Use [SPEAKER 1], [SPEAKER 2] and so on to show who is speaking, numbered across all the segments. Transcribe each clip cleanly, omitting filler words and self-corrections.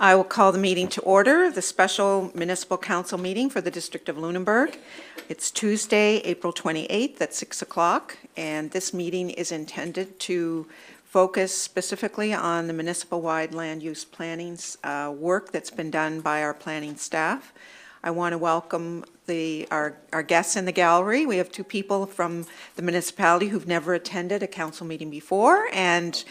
[SPEAKER 1] I will call the meeting to order, the special municipal council meeting for the District of Lunenburg. It's Tuesday, April 28th at 6 o'clock, and this meeting is intended to focus specifically on the municipal-wide land use planning work that's been done by our planning staff. I want to welcome our guests in the gallery. We have two people from the municipality who've never attended a council meeting before and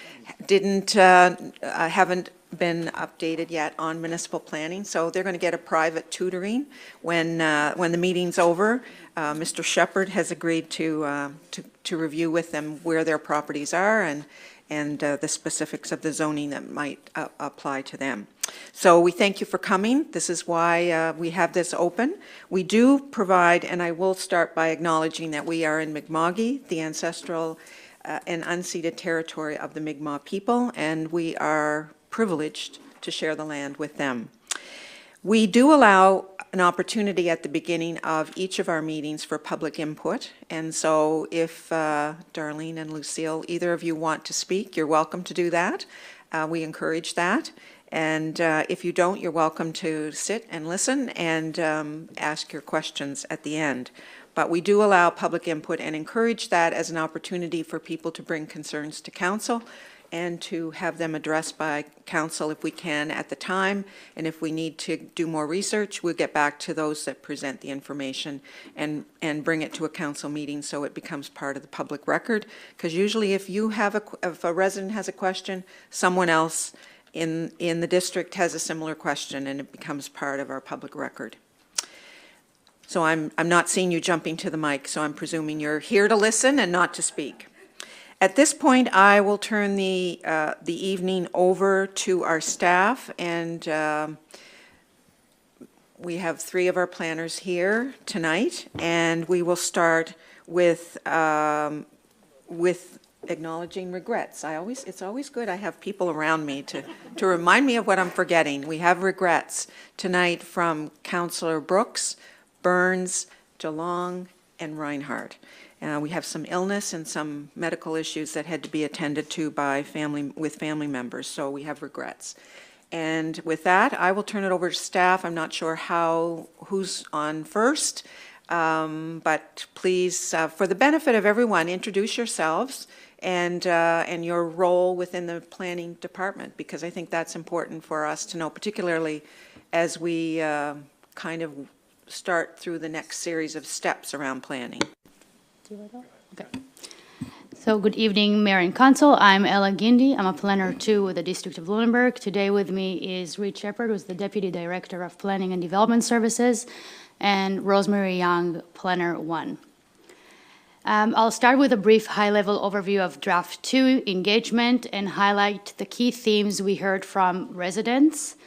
[SPEAKER 1] haven't been updated yet on municipal planning, so they're going to get a private tutoring when the meeting's over. Mr. Shepherd has agreed to review with them where their properties are and the specifics of the zoning that might apply to them. So we thank you for coming. This is why we have this open. We do provide, and I will start by acknowledging that we are in Mi'kma'ki, the ancestral and unceded territory of the Mi'kmaq people, and we are privileged to share the land with them. We do allow an opportunity at the beginning of each of our meetings for public input, and so if Darlene and Lucille, either of you want to speak, you're welcome to do that. We encourage that, and if you don't, you're welcome to sit and listen and ask your questions at the end. But we do allow public input and encourage that as an opportunity for people to bring concerns to council and to have them addressed by council if we can at the time. And if we need to do more research, we'll get back to those that present the information and bring it to a council meeting so it becomes part of the public record. Because usually if a resident has a question, someone else in the district has a similar question and it becomes part of our public record. So I'm not seeing you jumping to the mic, so I'm presuming you're here to listen and not to speak. At this point, I will turn the evening over to our staff, and we have three of our planners here tonight, and we will start with acknowledging regrets. It's always good. I have people around me to remind me of what I'm forgetting. We have regrets tonight from Councillor Brooks, Burns, DeLong, and Reinhardt. We have some illness and some medical issues that had to be attended to by family members, so we have regrets. And with that, I will turn it over to staff. I'm not sure who's on first, but please, for the benefit of everyone, introduce yourselves and your role within the planning department, because I think that's important for us to know, particularly as we kind of start through the next series of steps around planning.
[SPEAKER 2] Okay. So good evening, Mayor and Council. I'm Ella Guindy. I'm a planner 2 with the District of Lunenburg. Today with me is Reed Shepherd, who's the Deputy Director of Planning and Development Services, and Rosemary Young, Planner 1. I'll start with a brief high-level overview of Draft 2 engagement and highlight the key themes we heard from residents.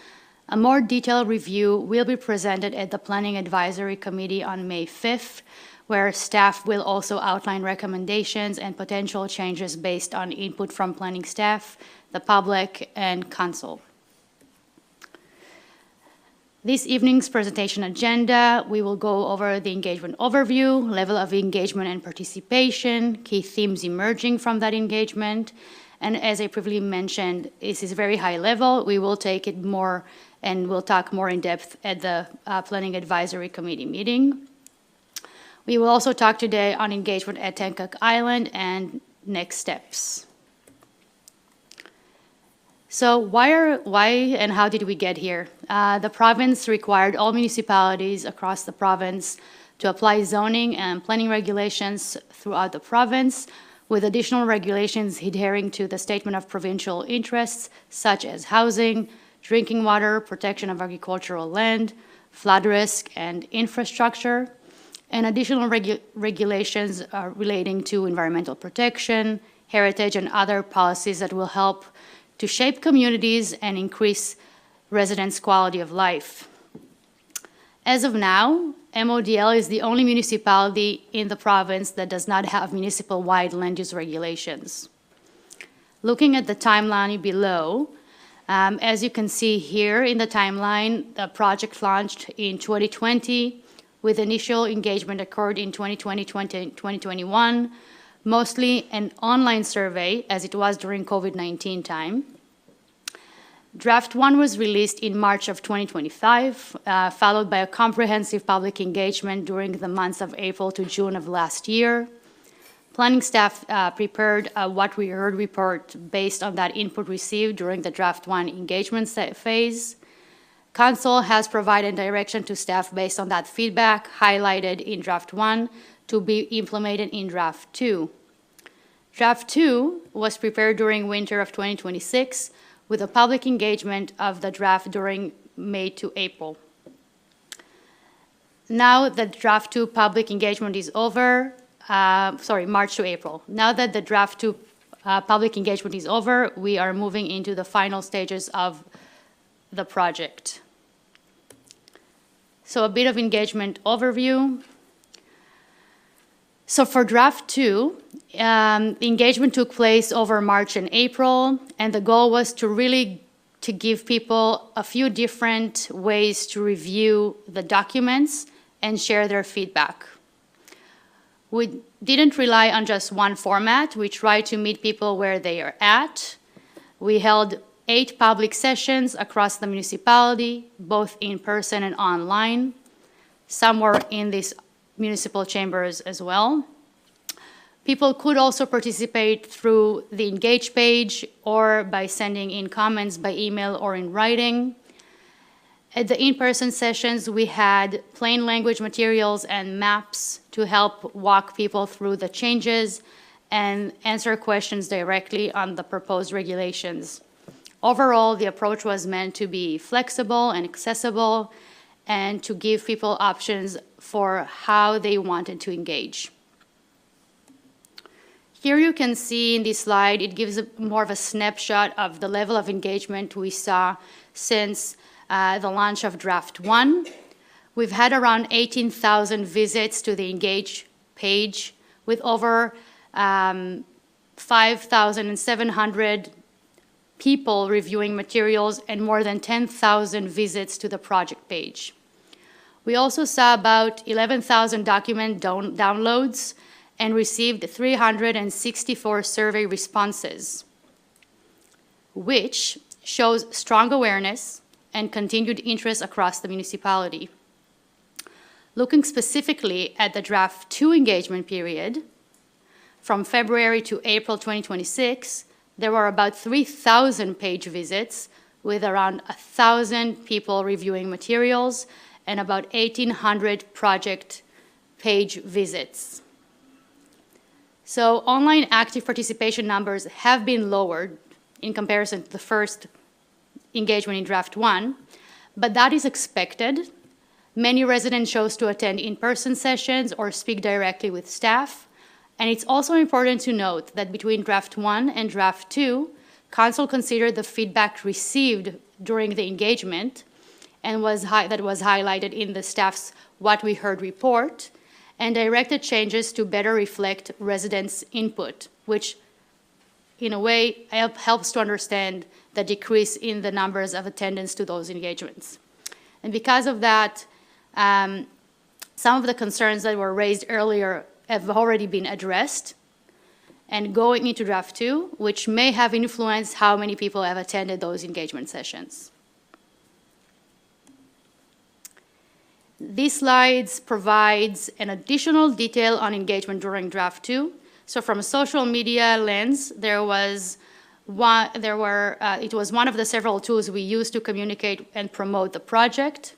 [SPEAKER 2] A more detailed review will be presented at the Planning Advisory Committee on May 5th, where staff will also outline recommendations and potential changes based on input from planning staff, the public, and council. This evening's presentation agenda, we will go over the engagement overview, level of engagement and participation, key themes emerging from that engagement, and as I previously mentioned, this is very high level. We will take it more and we'll talk more in depth at the Planning Advisory Committee meeting. We will also talk today on engagement at Hancock Island and next steps. So why and how did we get here? The province required all municipalities across the province to apply zoning and planning regulations throughout the province, with additional regulations adhering to the Statement of Provincial Interests, such as housing, drinking water, protection of agricultural land, flood risk, and infrastructure, and additional regulations relating to environmental protection, heritage, and other policies that will help to shape communities and increase residents' quality of life. As of now, MODL is the only municipality in the province that does not have municipal-wide land use regulations. Looking at the timeline below, as you can see here in the timeline, the project launched in 2020, with initial engagement occurred in 2020, 2021, mostly an online survey, as it was during COVID-19 time. Draft 1 was released in March of 2025, followed by a comprehensive public engagement during the months of April to June of last year. Planning staff prepared a What We Heard report based on that input received during the Draft 1 engagement phase. Council has provided direction to staff based on that feedback highlighted in Draft 1 to be implemented in Draft 2. Draft 2 was prepared during winter of 2026 with a public engagement of the draft during May to April. Now that Draft 2 public engagement is over, March to April. Now that the Draft 2 public engagement is over, we are moving into the final stages of the project. So a bit of engagement overview. So for Draft 2, engagement took place over March and April, and the goal was to give people a few different ways to review the documents and share their feedback. We didn't rely on just one format. We tried to meet people where they are at. We held 8 public sessions across the municipality, both in person and online. Some were in these municipal chambers as well. People could also participate through the Engage page or by sending in comments by email or in writing. At the in-person sessions, we had plain language materials and maps to help walk people through the changes and answer questions directly on the proposed regulations. Overall, the approach was meant to be flexible and accessible and to give people options for how they wanted to engage. Here you can see in this slide, it gives more of a snapshot of the level of engagement we saw since the launch of Draft 1. We've had around 18,000 visits to the Engage page with over 5,700 people reviewing materials and more than 10,000 visits to the project page. We also saw about 11,000 document downloads and received 364 survey responses, which shows strong awareness and continued interest across the municipality. Looking specifically at the Draft 2 engagement period, from February to April 2026, there were about 3,000 page visits with around 1,000 people reviewing materials and about 1,800 project page visits. So online active participation numbers have been lowered in comparison to the first engagement in Draft 1, but that is expected. Many residents chose to attend in-person sessions or speak directly with staff. And it's also important to note that between Draft 1 and Draft 2, Council considered the feedback received during the engagement and that was highlighted in the staff's What We Heard report and directed changes to better reflect residents' input, which in a way helps to understand the decrease in the numbers of attendance to those engagements. And because of that, some of the concerns that were raised earlier have already been addressed and going into Draft 2, which may have influenced how many people have attended those engagement sessions. These slides provides an additional detail on engagement during Draft 2. So from a social media lens, it was one of the several tools we used to communicate and promote the project.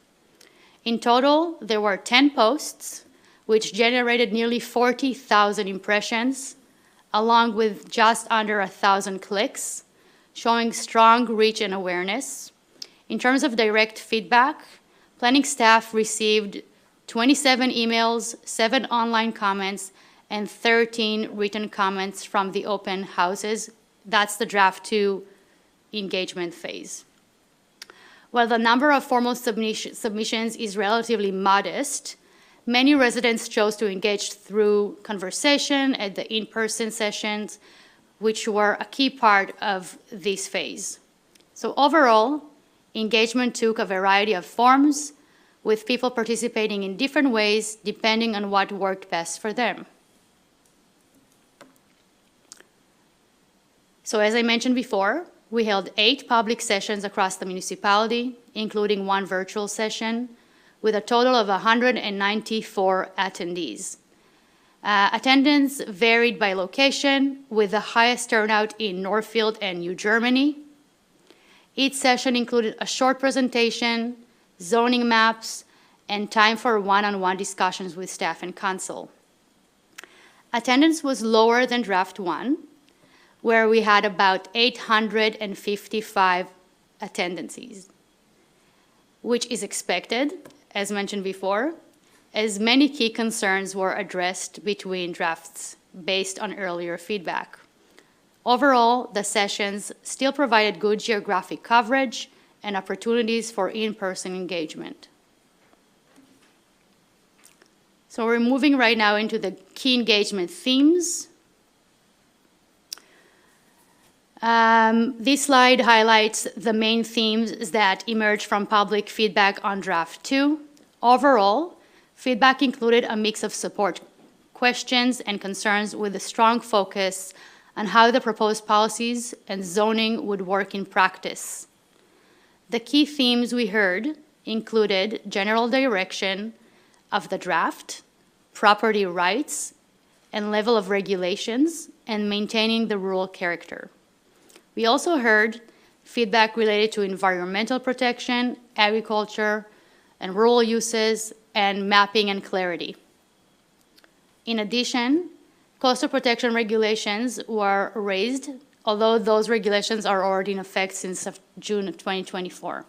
[SPEAKER 2] In total, there were 10 posts, which generated nearly 40,000 impressions, along with just under 1,000 clicks, showing strong reach and awareness. In terms of direct feedback, planning staff received 27 emails, 7 online comments, and 13 written comments from the open houses. That's the Draft 2 engagement phase. While the number of formal submissions is relatively modest, many residents chose to engage through conversation at the in-person sessions, which were a key part of this phase. So overall, engagement took a variety of forms, with people participating in different ways depending on what worked best for them. So as I mentioned before, We held 8 public sessions across the municipality, including 1 virtual session, with a total of 194 attendees. Attendance varied by location, with the highest turnout in Northfield and New Germany. Each session included a short presentation, zoning maps, and time for one-on-one discussions with staff and council. Attendance was lower than Draft 1, where we had about 855 attendances, which is expected, as mentioned before, as many key concerns were addressed between drafts based on earlier feedback. Overall, the sessions still provided good geographic coverage and opportunities for in-person engagement. So we're moving right now into the key engagement themes. This slide highlights the main themes that emerged from public feedback on Draft 2. Overall, feedback included a mix of support questions and concerns with a strong focus on how the proposed policies and zoning would work in practice. The key themes we heard included general direction of the draft, property rights, and level of regulations, and maintaining the rural character. We also heard feedback related to environmental protection, agriculture, and rural uses, and mapping and clarity. In addition, coastal protection regulations were raised, although those regulations are already in effect since June of 2024.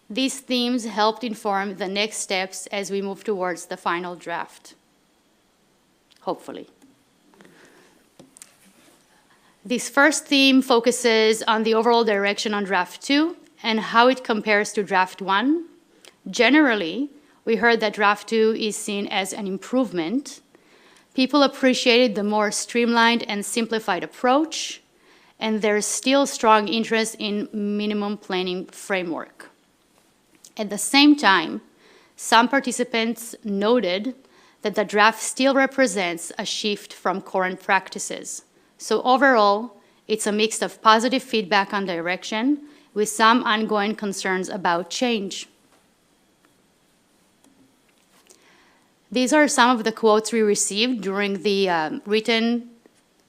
[SPEAKER 2] These themes helped inform the next steps as we move towards the final draft, hopefully. This first theme focuses on the overall direction on Draft 2 and how it compares to Draft 1. Generally, we heard that Draft 2 is seen as an improvement. People appreciated the more streamlined and simplified approach, and there's still strong interest in minimum planning framework. At the same time, some participants noted that the draft still represents a shift from current practices. So overall, it's a mix of positive feedback on direction with some ongoing concerns about change. These are some of the quotes we received during the written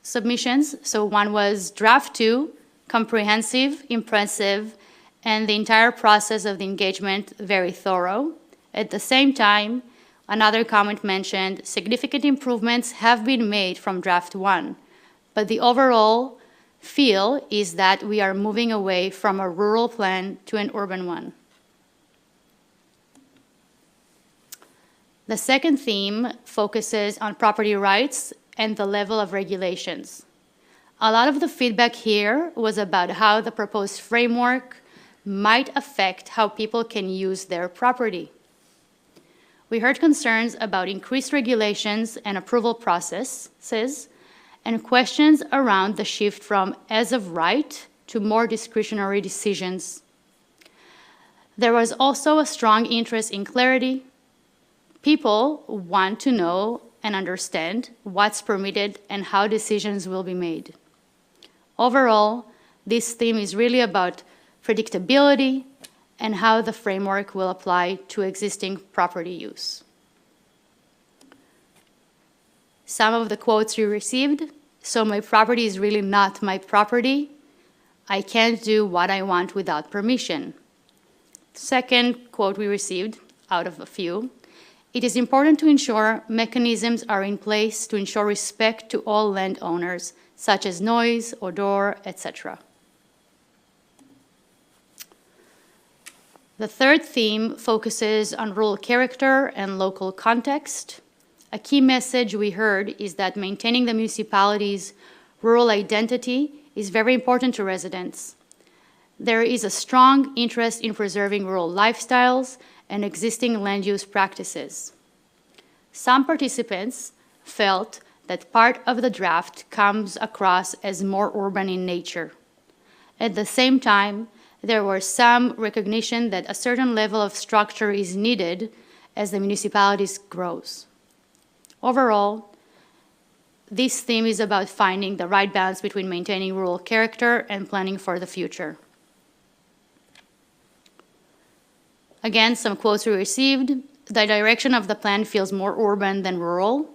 [SPEAKER 2] submissions. So one was Draft 2, comprehensive, impressive, and the entire process of the engagement very thorough. At the same time, another comment mentioned significant improvements have been made from Draft 1, but the overall feel is that we are moving away from a rural plan to an urban one. The second theme focuses on property rights and the level of regulations. A lot of the feedback here was about how the proposed framework might affect how people can use their property. We heard concerns about increased regulations and approval processes, and questions around the shift from as of right to more discretionary decisions. There was also a strong interest in clarity. People want to know and understand what's permitted and how decisions will be made. Overall, this theme is really about predictability and how the framework will apply to existing property use. Some of the quotes we received: so my property is really not my property. I can't do what I want without permission. Second quote we received, out of a few: it is important to ensure mechanisms are in place to ensure respect to all landowners, such as noise, odor, etc. The third theme focuses on rural character and local context. A key message we heard is that maintaining the municipality's rural identity is very important to residents. There is a strong interest in preserving rural lifestyles and existing land use practices. Some participants felt that part of the draft comes across as more urban in nature. At the same time, there was some recognition that a certain level of structure is needed as the municipality grows. Overall, this theme is about finding the right balance between maintaining rural character and planning for the future. Again, some quotes we received. The direction of the plan feels more urban than rural,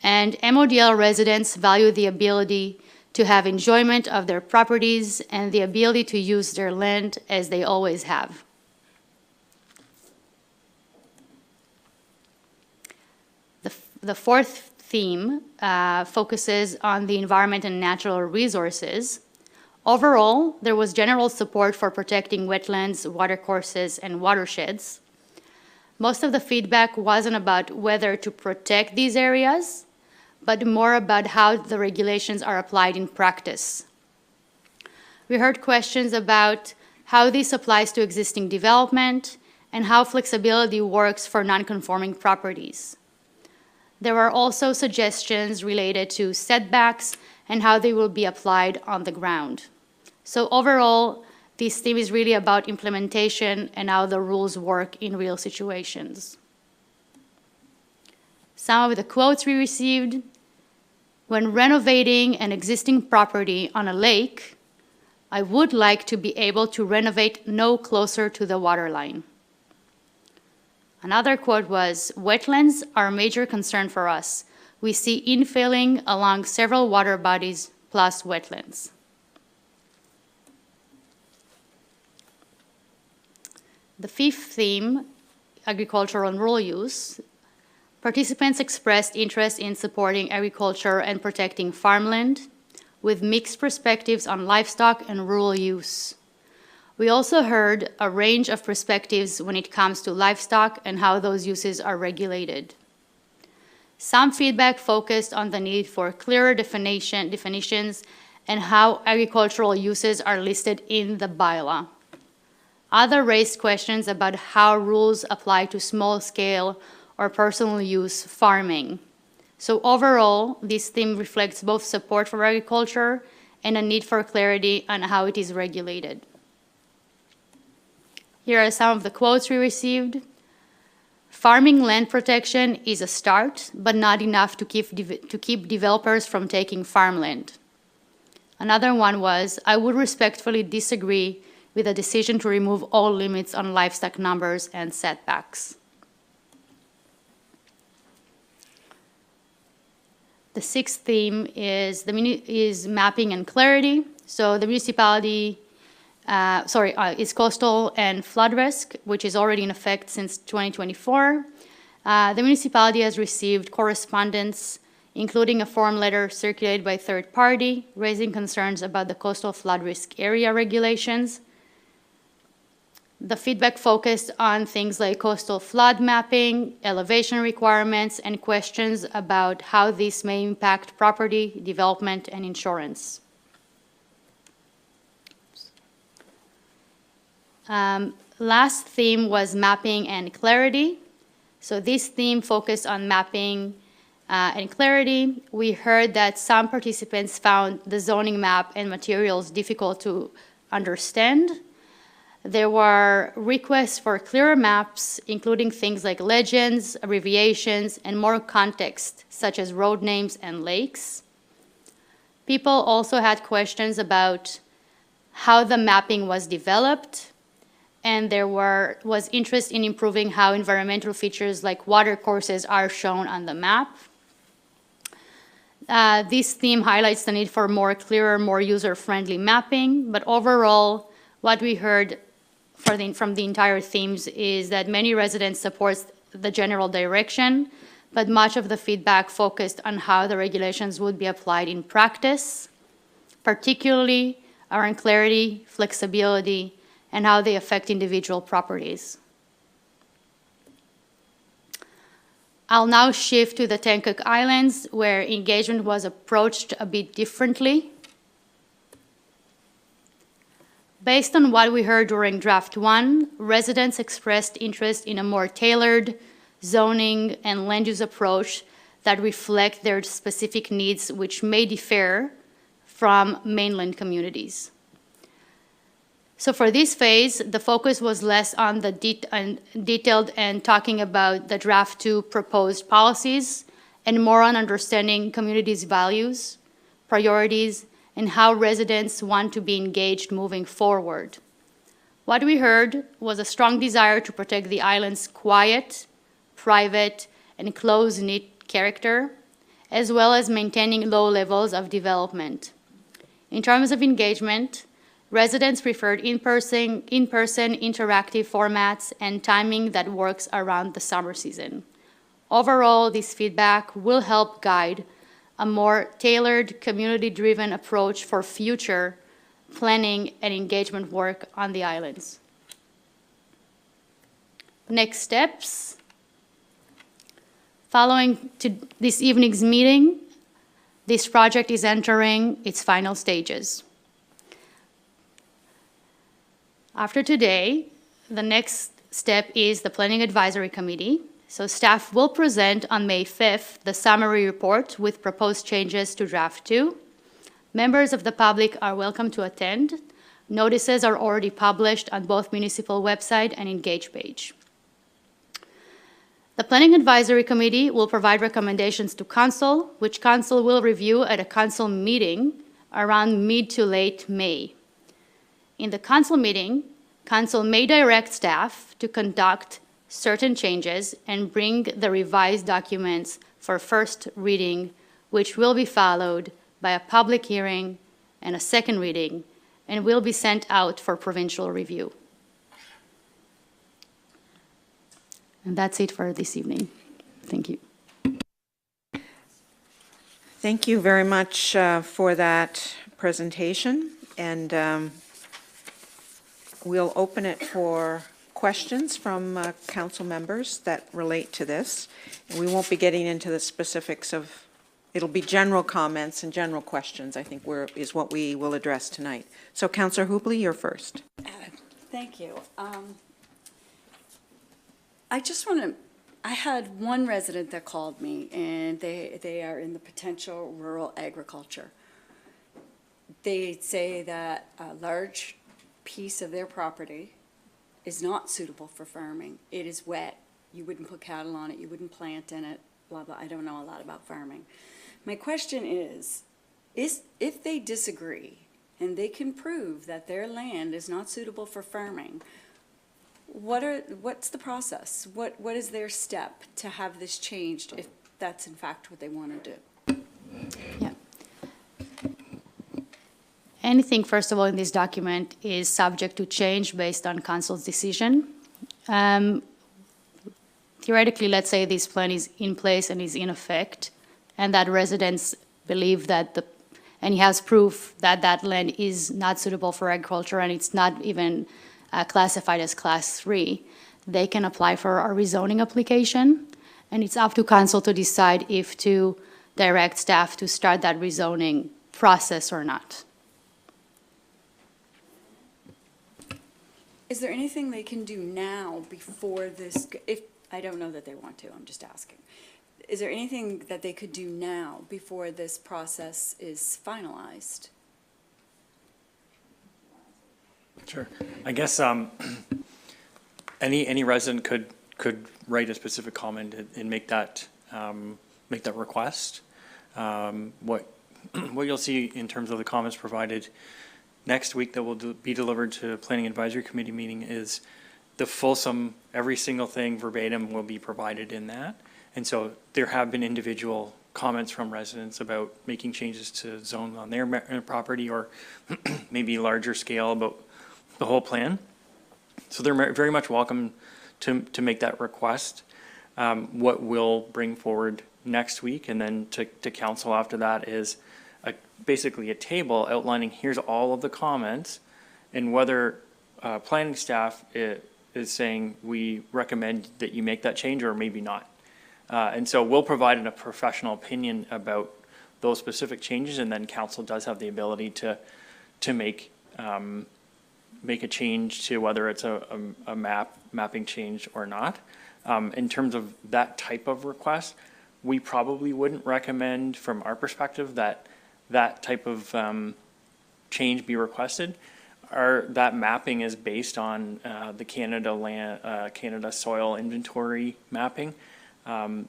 [SPEAKER 2] and MODL residents value the ability to have enjoyment of their properties and the ability to use their land as they always have. The fourth theme focuses on the environment and natural resources. Overall, there was general support for protecting wetlands, watercourses, and watersheds. Most of the feedback wasn't about whether to protect these areas, but more about how the regulations are applied in practice. We heard questions about how this applies to existing development and how flexibility works for non-conforming properties. There were also suggestions related to setbacks and how they will be applied on the ground. So overall, this theme is really about implementation and how the rules work in real situations. Some of the quotes we received: when renovating an existing property on a lake, I would like to be able to renovate no closer to the waterline. Another quote was, wetlands are a major concern for us. We see infilling along several water bodies plus wetlands. The fifth theme, agricultural and rural use. Participants expressed interest in supporting agriculture and protecting farmland, with mixed perspectives on livestock and rural use. We also heard a range of perspectives when it comes to livestock and how those uses are regulated. Some feedback focused on the need for clearer definitions and how agricultural uses are listed in the bylaw. Others raised questions about how rules apply to small-scale or personal use farming. So overall, this theme reflects both support for agriculture and a need for clarity on how it is regulated. Here are some of the quotes we received. Farming land protection is a start, but not enough to keep developers from taking farmland. Another one was, I would respectfully disagree with the decision to remove all limits on livestock numbers and setbacks. The sixth theme is mapping and clarity. So the municipality is coastal and flood risk, which is already in effect since 2024. The municipality has received correspondence, including a form letter circulated by third party, raising concerns about the coastal flood risk area regulations. The feedback focused on things like coastal flood mapping, elevation requirements, and questions about how this may impact property, development, and insurance. Last theme was mapping and clarity. So this theme focused on mapping and clarity. We heard that some participants found the zoning map and materials difficult to understand. There were requests for clearer maps, including things like legends, abbreviations, and more context, such as road names and lakes. People also had questions about how the mapping was developed, and there was interest in improving how environmental features like water courses are shown on the map. This theme highlights the need for more clearer, more user-friendly mapping, but overall, what we heard from the entire themes is that many residents support the general direction, but much of the feedback focused on how the regulations would be applied in practice, particularly around clarity, flexibility, and how they affect individual properties. I'll now shift to the 10 Cook Islands, where engagement was approached a bit differently. Based on what we heard during Draft 1, residents expressed interest in a more tailored zoning and land use approach that reflect their specific needs, which may differ from mainland communities. So for this phase, the focus was less on the detailed and talking about the Draft 2 proposed policies and more on understanding communities' values, priorities, and how residents want to be engaged moving forward. What we heard was a strong desire to protect the island's quiet, private, and close-knit character, as well as maintaining low levels of development. In terms of engagement, residents preferred in-person interactive formats and timing that works around the summer season. Overall, this feedback will help guide a more tailored, community-driven approach for future planning and engagement work on the islands. Next steps. Following to this evening's meeting, this project is entering its final stages. After today, the next step is the Planning Advisory Committee. So staff will present on May 5th the summary report with proposed changes to Draft 2. Members of the public are welcome to attend. Notices are already published on both Municipal website and Engage page. The Planning Advisory Committee will provide recommendations to Council, which Council will review at a Council meeting around mid to late May. In the Council meeting, Council may direct staff to conduct certain changes and bring the revised documents for first reading, which will be followed by a public hearing and a second reading, and will be sent out for provincial review. And that's it for this evening. Thank you.
[SPEAKER 1] Thank you very much for that presentation, and we'll open it for questions from council members that relate to this. And we won't be getting into the specifics of, it'll be general comments and general questions, I think is what we will address tonight. So Councillor Hubley, you're first.
[SPEAKER 3] Thank you. I had one resident that called me, and they are in the potential rural agriculture. They say that a large piece of their property is not suitable for farming. It is wet. You wouldn't put cattle on it. You wouldn't plant in it, blah, blah. I don't know a lot about farming. My question is if they disagree and they can prove that their land is not suitable for farming, what's the process? What is their step to have this changed if that's in fact what they want to do?
[SPEAKER 2] Yeah. Anything, first of all, in this document is subject to change based on council's decision. Theoretically, let's say this plan is in place and is in effect, and that residents believe that and he has proof that that land is not suitable for agriculture and it's not even classified as Class 3, they can apply for a rezoning application, and it's up to council to decide if to direct staff to start that rezoning process or not.
[SPEAKER 3] Is there anything they can do now before this, if, I don't know that they want to, I'm just asking. Is there anything that they could do now before this process is finalized?
[SPEAKER 4] Sure. I guess any resident could write a specific comment and make that request. What you'll see in terms of the comments provided next week that will be delivered to Planning Advisory Committee meeting is the fulsome, every single thing verbatim will be provided in that. And so there have been individual comments from residents about making changes to zones on their property or maybe larger scale about the whole plan. So they're very much welcome to make that request. What we'll bring forward next week and then to council after that is basically a table outlining here's all of the comments and whether planning staff is saying we recommend that you make that change or maybe not. And so we'll provide a professional opinion about those specific changes, and then council does have the ability to make a change to whether it's a mapping change or not. In terms of that type of request, we probably wouldn't recommend from our perspective that type of change be requested. That mapping is based on the Canada soil inventory mapping.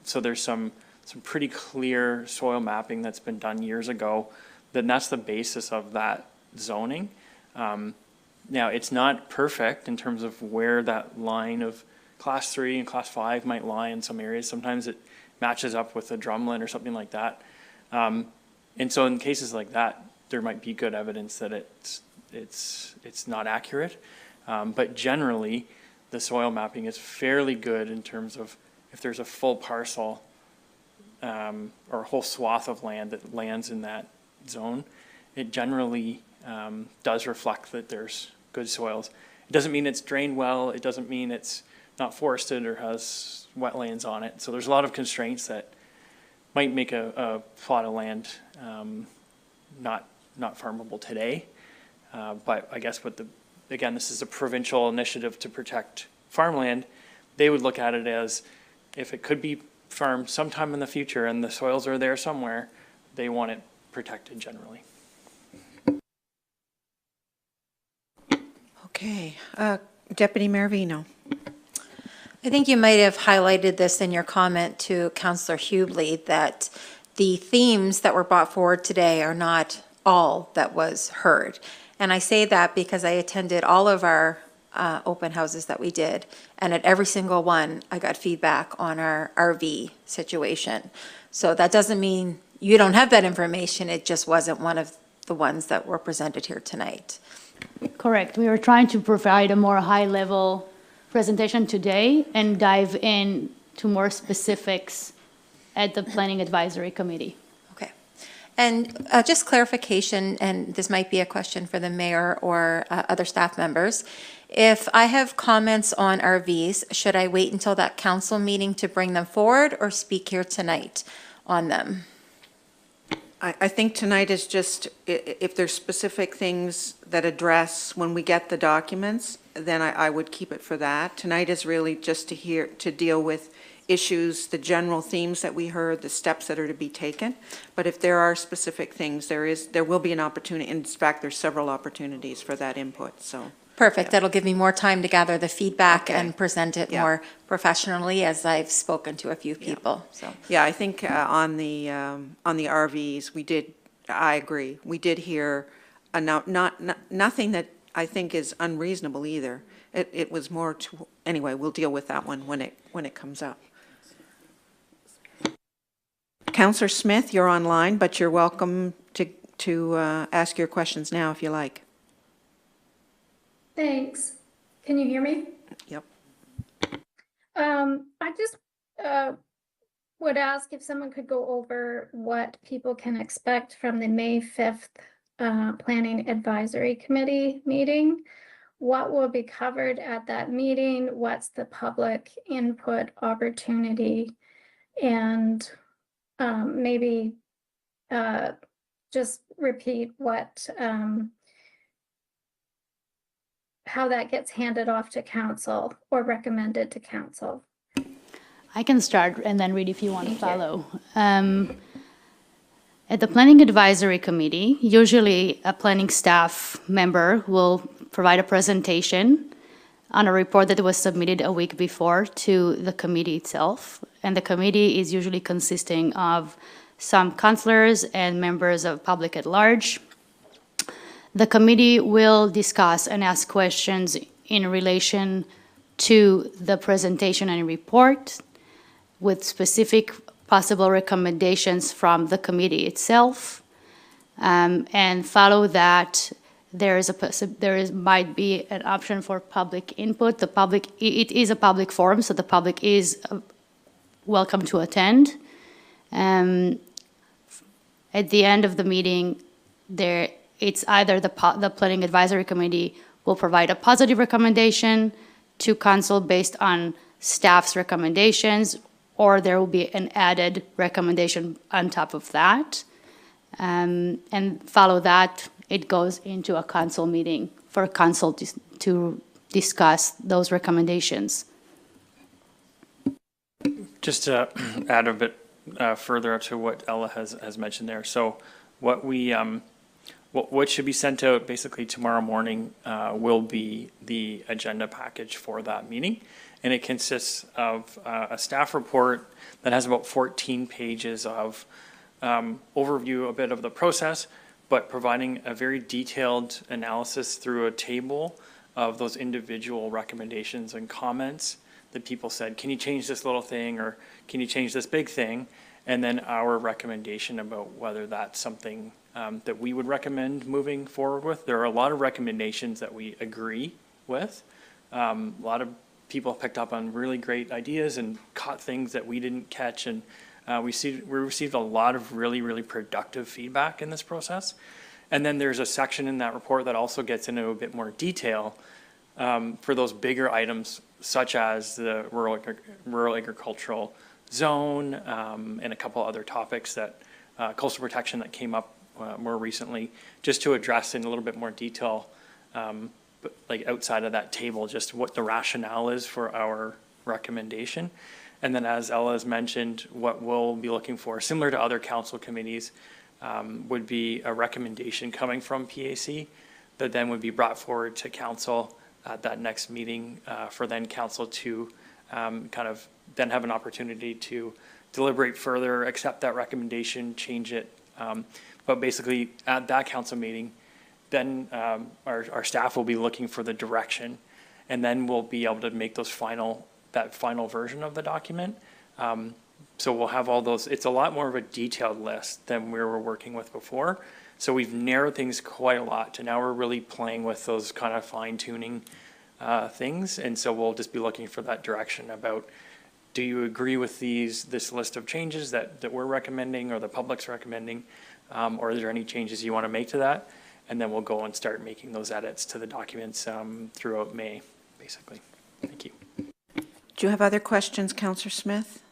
[SPEAKER 4] So there's some some pretty clear soil mapping that's been done years ago, then that's the basis of that zoning. Now, it's not perfect in terms of where that line of class 3 and class 5 might lie in some areas. Sometimes it matches up with a drumlin or something like that. And so in cases like that, there might be good evidence that it's not accurate. But generally, the soil mapping is fairly good in terms of if there's a full parcel or a whole swath of land that lands in that zone, it generally does reflect that there's good soils. It doesn't mean it's drained well. It doesn't mean it's not forested or has wetlands on it. So there's a lot of constraints that might make a plot of land not farmable today. But I guess again, this is a provincial initiative to protect farmland. They would look at it as if it could be farmed sometime in the future and the soils are there somewhere, they want it protected generally.
[SPEAKER 1] Okay, Deputy Mayor Vino.
[SPEAKER 5] I think you might have highlighted this in your comment to Councillor Hubley, that the themes that were brought forward today are not all that was heard. And I say that because I attended all of our open houses that we did, and at every single one, I got feedback on our RV situation. So that doesn't mean you don't have that information, it just wasn't one of the ones that were presented here tonight.
[SPEAKER 2] Correct. We were trying to provide a more high-level presentation today and dive in to more specifics at the Planning Advisory Committee.
[SPEAKER 5] Okay. And just clarification, and this might be a question for the mayor or other staff members. If I have comments on RVs, should I wait until that council meeting to bring them forward or speak here tonight on them?
[SPEAKER 1] I think tonight is just, if there's specific things that address when we get the documents, then I would keep it for that. Tonight is really just to deal with issues, the general themes that we heard, the steps that are to be taken. But if there are specific things, there will be an opportunity. In fact, there's several opportunities for that input, so.
[SPEAKER 5] Perfect.
[SPEAKER 1] Yeah.
[SPEAKER 5] That'll give me more time to gather the feedback
[SPEAKER 1] Okay.
[SPEAKER 5] and present it
[SPEAKER 1] Yeah.
[SPEAKER 5] more professionally, as I've spoken to a few people, so.
[SPEAKER 1] Yeah, I think on the RVs, I agree. We did hear nothing that I think is unreasonable either. It was more anyway, we'll deal with that one when it comes up. Councillor Smith, you're online, but you're welcome to ask your questions now if you like.
[SPEAKER 6] Thanks. Can you hear me?
[SPEAKER 1] Yep.
[SPEAKER 6] I just would ask if someone could go over what people can expect from the May 5th Planning Advisory Committee meeting. What will be covered at that meeting? What's the public input opportunity? And maybe just repeat what how that gets handed off to council or recommended to council.
[SPEAKER 2] I can start and then read if you want to follow. At the Planning Advisory Committee, usually a planning staff member will provide a presentation on a report that was submitted a week before to the committee itself. And the committee is usually consisting of some councillors and members of public at large. The committee will discuss and ask questions in relation to the presentation and report with specific possible recommendations from the committee itself. And follow that, might be an option for public input. It is a public forum, so the public is welcome to attend. At the end of the meeting, it's either the Planning Advisory Committee will provide a positive recommendation to council based on staff's recommendations, or there will be an added recommendation on top of that. And follow that, it goes into a council meeting for council to discuss those recommendations.
[SPEAKER 4] Just to add a bit further to what Ella has mentioned there. So what we what should be sent out basically tomorrow morning will be the agenda package for that meeting. And it consists of a staff report that has about 14 pages of overview, a bit of the process, but providing a very detailed analysis through a table of those individual recommendations and comments that people said, can you change this little thing, or can you change this big thing? And then our recommendation about whether that's something that we would recommend moving forward with. There are a lot of recommendations that we agree with. A lot of people picked up on really great ideas and caught things that we didn't catch. And we received a lot of really, really productive feedback in this process. And then there's a section in that report that also gets into a bit more detail for those bigger items, such as the rural agricultural zone and a couple other topics that coastal protection that came up more recently, just to address in a little bit more detail, but like outside of that table, just what the rationale is for our recommendation. And then, as Ella has mentioned, what we'll be looking for, similar to other council committees, would be a recommendation coming from PAC that then would be brought forward to council at that next meeting for then council to kind of then have an opportunity to deliberate further, accept that recommendation, change it. But basically, at that council meeting, then our staff will be looking for the direction, and then we'll be able to make that final version of the document. So we'll have all those. It's a lot more of a detailed list than we were working with before. So we've narrowed things quite a lot, and now we're really playing with those kind of fine-tuning things. And so we'll just be looking for that direction about, do you agree with this list of changes that we're recommending or the public's recommending, or is there any changes you want to make to that? And then we'll go and start making those edits to the documents throughout May, basically. Thank you.
[SPEAKER 1] Do you have other questions, Councillor Smith?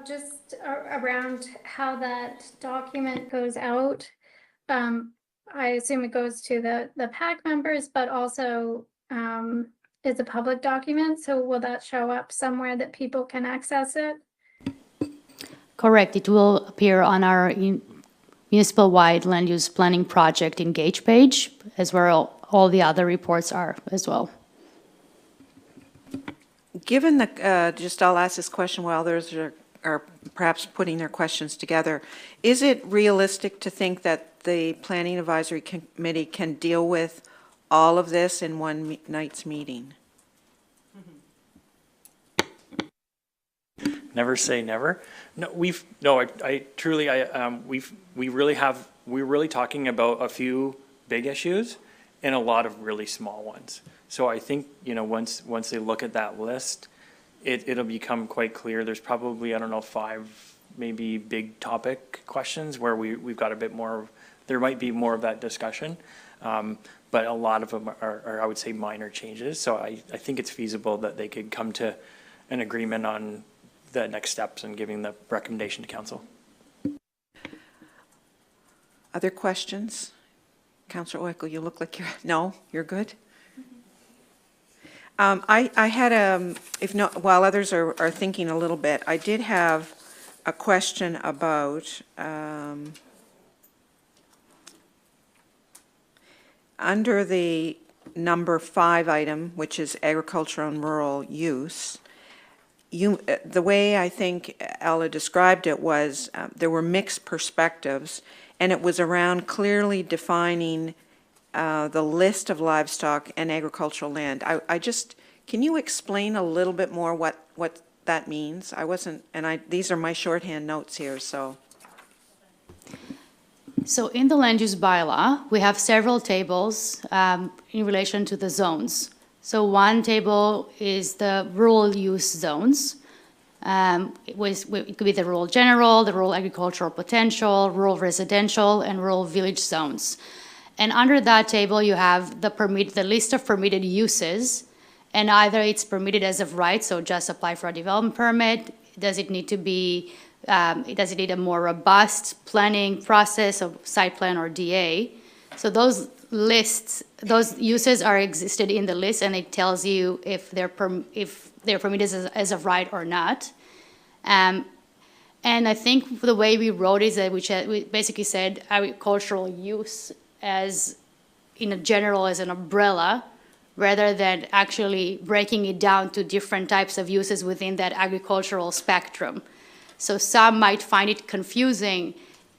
[SPEAKER 6] Just around how that document goes out. I assume it goes to the PAC members, but also is a public document. So will that show up somewhere that people can access it?
[SPEAKER 2] Correct. It will appear on our municipal-wide land use planning project engage page, as where all the other reports are as well.
[SPEAKER 1] Given I'll ask this question while others are perhaps putting their questions together. Is it realistic to think that the Planning Advisory Committee can deal with all of this in one night's meeting?
[SPEAKER 4] Never say never. No, we're really talking about a few big issues and a lot of really small ones. So I think, once they look at that list, it'll become quite clear. There's probably, 5 maybe big topic questions where we've got a bit more, there might be more of that discussion. But a lot of them are, I would say, minor changes. So I think it's feasible that they could come to an agreement on the next steps and giving the recommendation to council.
[SPEAKER 1] Other questions? Councillor Oikel, you look like you're good? I had while others are thinking a little bit, I did have a question about under the number 5 item, which is agricultural and rural use. The way I think Ella described it was there were mixed perspectives, and it was around clearly defining the list of livestock and agricultural land. Can you explain a little bit more what that means? These are my shorthand notes here, so.
[SPEAKER 2] So in the land use bylaw, we have several tables in relation to the zones. So one table is the rural use zones. It could be the rural general, the rural agricultural potential, rural residential, and rural village zones. And under that table, you have the list of permitted uses, and either it's permitted as of right, so just apply for a development permit. Does it need a more robust planning process of site plan or DA? So those lists, those uses are existed in the list, and it tells you if they're permitted as of right or not. And And I think the way we wrote it is that we basically said agricultural use as, in a general, as an umbrella, rather than actually breaking it down to different types of uses within that agricultural spectrum. So some might find it confusing.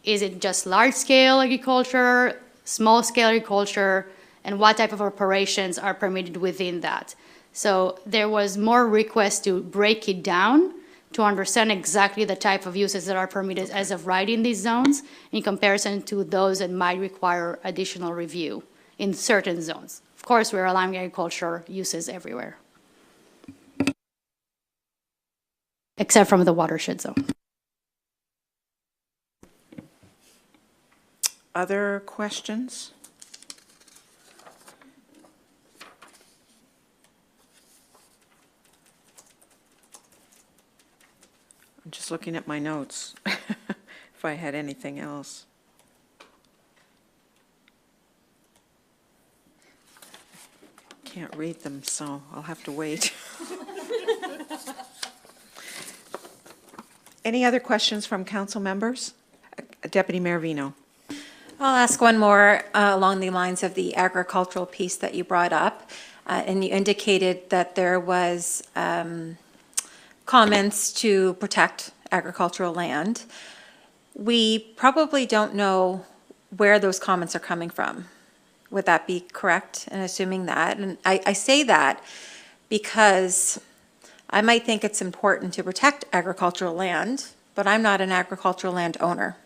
[SPEAKER 2] Is it just large-scale agriculture, small-scale agriculture, and what type of operations are permitted within that? So there was more request to break it down to understand exactly the type of uses that are permitted as of right in these zones in comparison to those that might require additional review in certain zones. Of course, we're allowing agriculture uses everywhere, except from the watershed zone.
[SPEAKER 1] Other questions? I'm just looking at my notes, if I had anything else. Can't read them, so I'll have to wait. Any other questions from council members? Deputy Mayor Vino.
[SPEAKER 5] I'll ask one more along the lines of the agricultural piece that you brought up. And you indicated that there was comments to protect agricultural land. We probably don't know where those comments are coming from. Would that be correct in assuming that? And I say that because I might think it's important to protect agricultural land, but I'm not an agricultural land owner.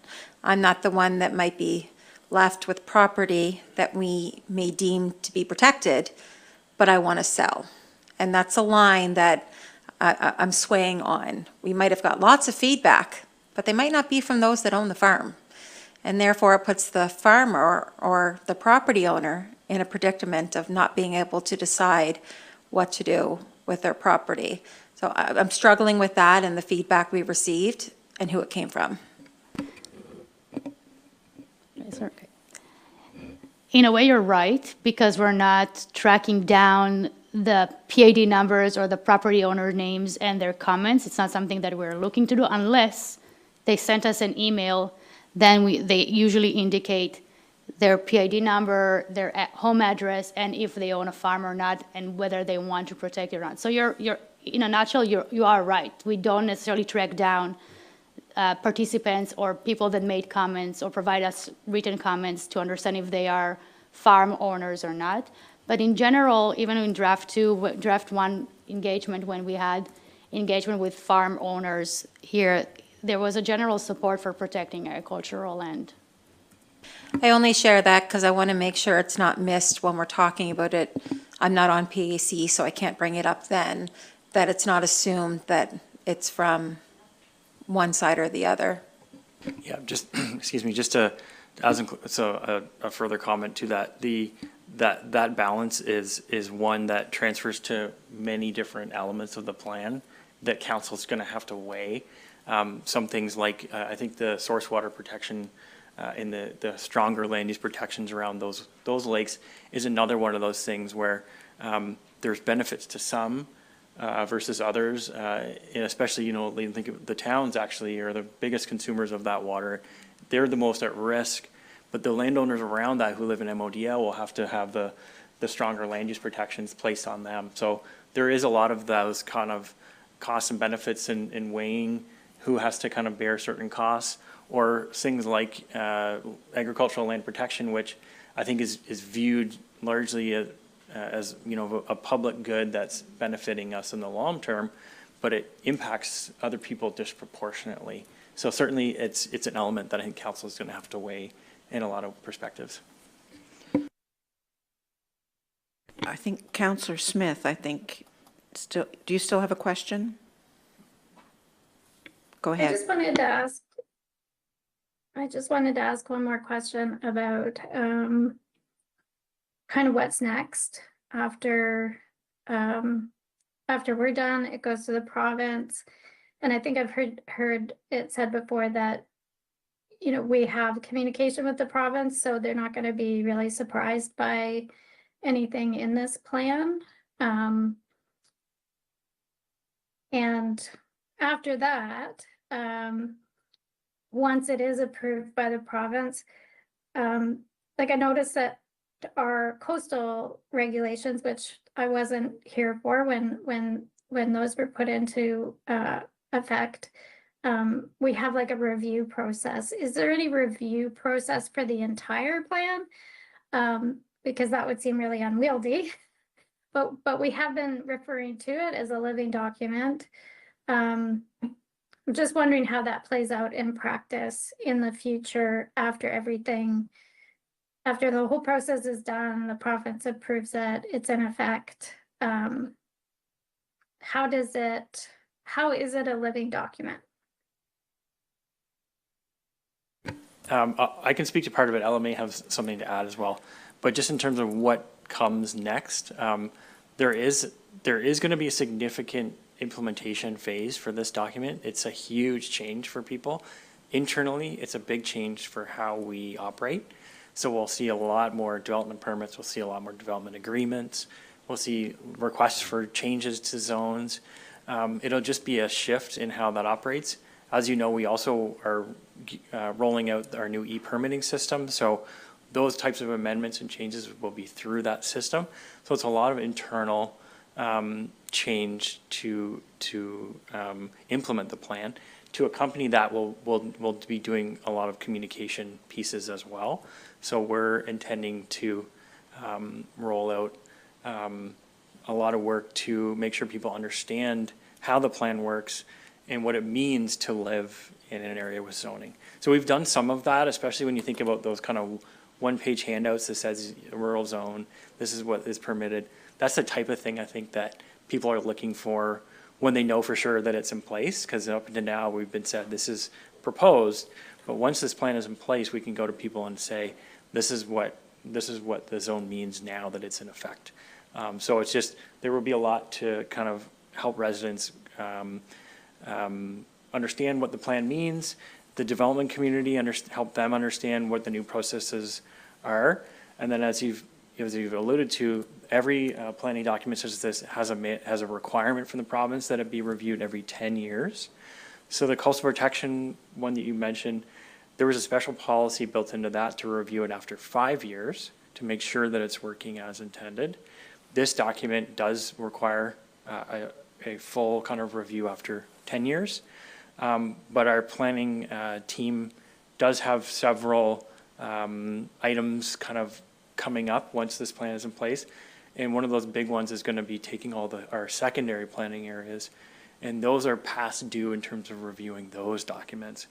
[SPEAKER 5] I'm not the one that might be left with property that we may deem to be protected, but I want to sell. And that's a line that I'm swaying on. We might have got lots of feedback, but they might not be from those that own the farm. And therefore, it puts the farmer or the property owner in a predicament of not being able to decide what to do with their property. So I'm struggling with that and the feedback we received and who it came from.
[SPEAKER 2] In a way, you're right, because we're not tracking down the PID numbers or the property owner names and their comments. It's not something that we're looking to do unless they sent us an email. Then they usually indicate their PID number, their home address, and if they own a farm or not, and whether they want to protect it or not. So you're in a nutshell, you are right. We don't necessarily track down participants or people that made comments or provide us written comments to understand if they are farm owners or not. But in general, even in draft one engagement, when we had engagement with farm owners here, there was a general support for protecting agricultural land.
[SPEAKER 5] I only share that because I want to make sure it's not missed when we're talking about it. I'm not on PAC, so I can't bring it up then, that it's not assumed that it's from one side or the other.
[SPEAKER 4] Yeah, just, excuse me, just to, so a further comment to that, that balance is one that transfers to many different elements of the plan that council's going to have to weigh. Some things like, I think the source water protection and the stronger land use protections around those lakes is another one of those things where there's benefits to some versus others, and especially, you know, think of the towns actually are the biggest consumers of that water. They're the most at risk, but the landowners around that who live in MODL will have to have the stronger land use protections placed on them. So there is a lot of those kind of costs and benefits in weighing who has to kind of bear certain costs, or things like agricultural land protection, which I think is viewed largely as you know, a public good that's benefiting us in the long term, but it impacts other people disproportionately. So certainly it's an element that I think council is going to have to weigh in a lot of perspectives.
[SPEAKER 1] I think Councillor Smith, do you still have a question? Go ahead.
[SPEAKER 6] I just wanted to ask one more question about kind of what's next after we're done. It goes to the province, and I think I've heard it said before that, you know, we have communication with the province, so they're not going to be really surprised by anything in this plan. And after that, once it is approved by the province, like I noticed that our coastal regulations, which I wasn't here for when those were put into effect, we have like a review process. Is there any review process for the entire plan? Because that would seem really unwieldy. But we have been referring to it as a living document. I'm just wondering how that plays out in practice in the future after everything, after the whole process is done, the province approves it, it's in effect. How is it a living document?
[SPEAKER 4] I can speak to part of it. Ella may have something to add as well. But just in terms of what comes next, there is going to be a significant implementation phase for this document. It's a huge change for people. Internally, it's a big change for how we operate. So we'll see a lot more development permits. We'll see a lot more development agreements. We'll see requests for changes to zones. It'll just be a shift in how that operates. As you know, we also are rolling out our new e-permitting system. So those types of amendments and changes will be through that system. So it's a lot of internal change to implement the plan. To accompany that, we'll be doing a lot of communication pieces as well. So we're intending to roll out a lot of work to make sure people understand how the plan works and what it means to live in an area with zoning. So we've done some of that, especially when you think about those kind of one-page handouts that says rural zone, this is what is permitted. That's the type of thing I think that people are looking for when they know for sure that it's in place, because up until now we've been said this is proposed, but once this plan is in place, we can go to people and say, this is what the zone means now that it's in effect. So it's just, there will be a lot to kind of help residents understand what the plan means, the development community help them understand what the new processes are, and then as you've alluded to, every planning document such as this has a requirement from the province that it be reviewed every 10 years. So the coastal protection one that you mentioned, there was a special policy built into that to review it after 5 years to make sure that it's working as intended. This document does require a full kind of review after 10 years. But our planning team does have several items kind of coming up once this plan is in place. And one of those big ones is going to be taking all our secondary planning areas, and those are past due in terms of reviewing those documents.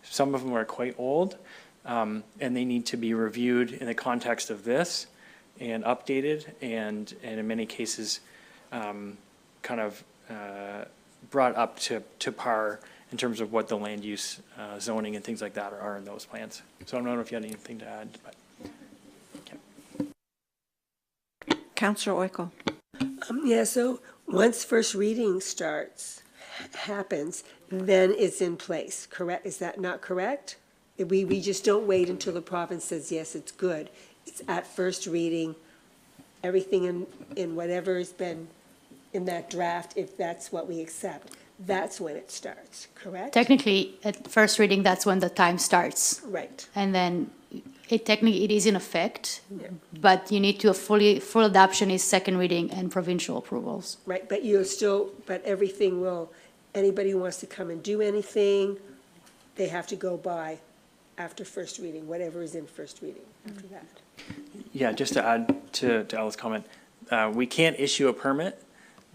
[SPEAKER 4] Some of them are quite old, and they need to be reviewed in the context of this and updated, and in many cases kind of brought up to par in terms of what the land use zoning and things like that are in those plans. So I don't know if you had anything to add, but.
[SPEAKER 1] Councillor Oikle.
[SPEAKER 7] Yeah, so once first reading happens, then it's in place, correct? Is that not correct? We just don't wait until the province says, yes, it's good. It's at first reading, everything in whatever's been in that draft, if that's what we accept, that's when it starts, correct?
[SPEAKER 2] Technically, at first reading, that's when the time starts.
[SPEAKER 7] Right.
[SPEAKER 2] And then technically it is in effect, but you need to full adoption is second reading and provincial approvals.
[SPEAKER 7] Right, but but everything anybody who wants to come and do anything, they have to go by after first reading, whatever is in first reading after that.
[SPEAKER 4] Yeah, just to add to Ella's comment, we can't issue a permit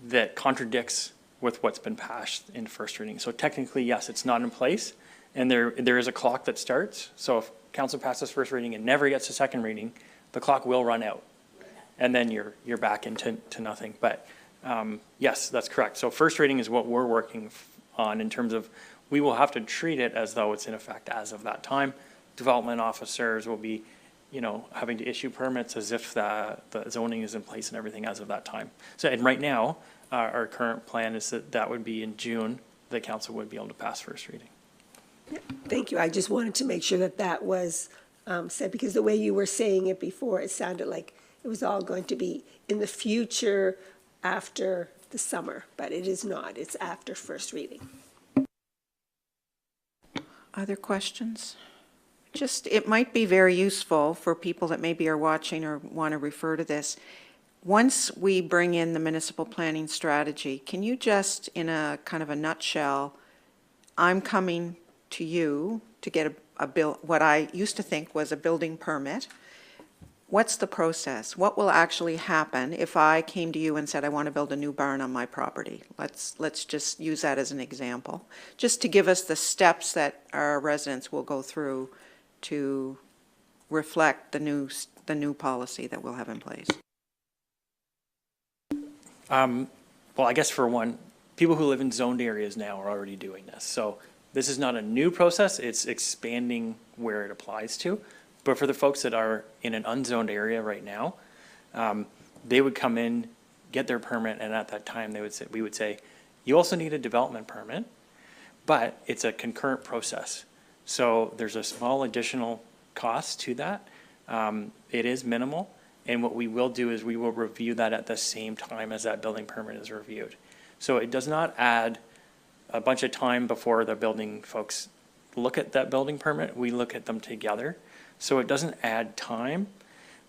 [SPEAKER 4] that contradicts with what's been passed in first reading. So technically, yes, it's not in place, and there is a clock that starts. So if council passes first reading and never gets to second reading, the clock will run out, and then you're back into nothing. But yes, that's correct. So first reading is what we're working on in terms of we will have to treat it as though it's in effect as of that time. Development officers will be, having to issue permits as if the zoning is in place and everything as of that time. So, and right now, our current plan is that would be in June, the council would be able to pass first reading.
[SPEAKER 7] Thank you. I just wanted to make sure that was said, because the way you were saying it before, it sounded like it was all going to be in the future after the summer, but it is not. It's after first reading.
[SPEAKER 1] Other questions? Just, it might be very useful for people that maybe are watching or want to refer to this. Once we bring in the municipal planning strategy, can you just, in a kind of a nutshell, I'm coming to you to get a bill, what I used to think was a building permit. What's the process? What will actually happen if I came to you and said, I want to build a new barn on my property? Let's just use that as an example, just to give us the steps that our residents will go through to reflect the new policy that we'll have in place.
[SPEAKER 4] Well, I guess for one, people who live in zoned areas now are already doing this. So this is not a new process, it's expanding where it applies to. But for the folks that are in an unzoned area right now, they would come in, get their permit, and at that time we would say, you also need a development permit, but it's a concurrent process. So there's a small additional cost to that. It is minimal. And what we will do is we will review that at the same time as that building permit is reviewed. So it does not add a bunch of time before the building folks look at that building permit. We look at them together. So it doesn't add time,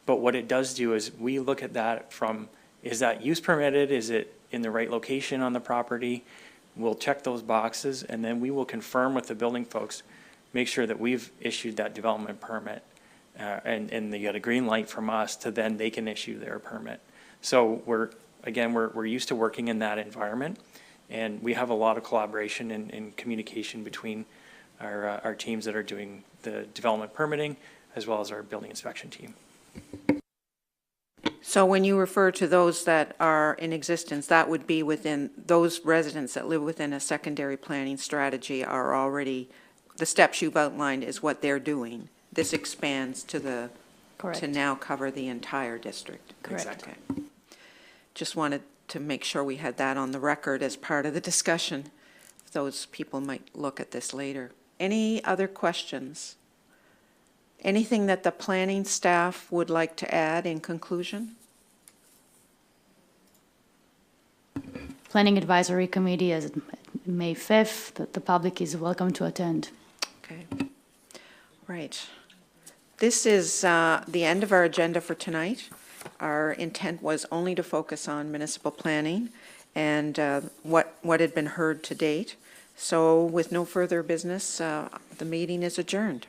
[SPEAKER 4] but what it does do is we look at that from, is that use permitted? Is it in the right location on the property? We'll check those boxes, and then we will confirm with the building folks, make sure that we've issued that development permit. And they get a green light from us to then they can issue their permit. So we're used to working in that environment, and we have a lot of collaboration and communication between our teams that are doing the development permitting as well as our building inspection team.
[SPEAKER 1] So when you refer to those that are in existence, that would be within, those residents that live within a secondary planning strategy are already, the steps you've outlined is what they're doing. This expands to the,
[SPEAKER 2] Correct.
[SPEAKER 1] to now cover the entire district.
[SPEAKER 2] Correct.
[SPEAKER 1] Okay. Just wanted to make sure we had that on the record as part of the discussion. Those people might look at this later. Any other questions? Anything that the planning staff would like to add in conclusion?
[SPEAKER 2] Planning Advisory Committee is May 5th, that the public is welcome to attend.
[SPEAKER 1] Okay. Right. This is the end of our agenda for tonight. Our intent was only to focus on municipal planning and what had been heard to date. So with no further business, the meeting is adjourned.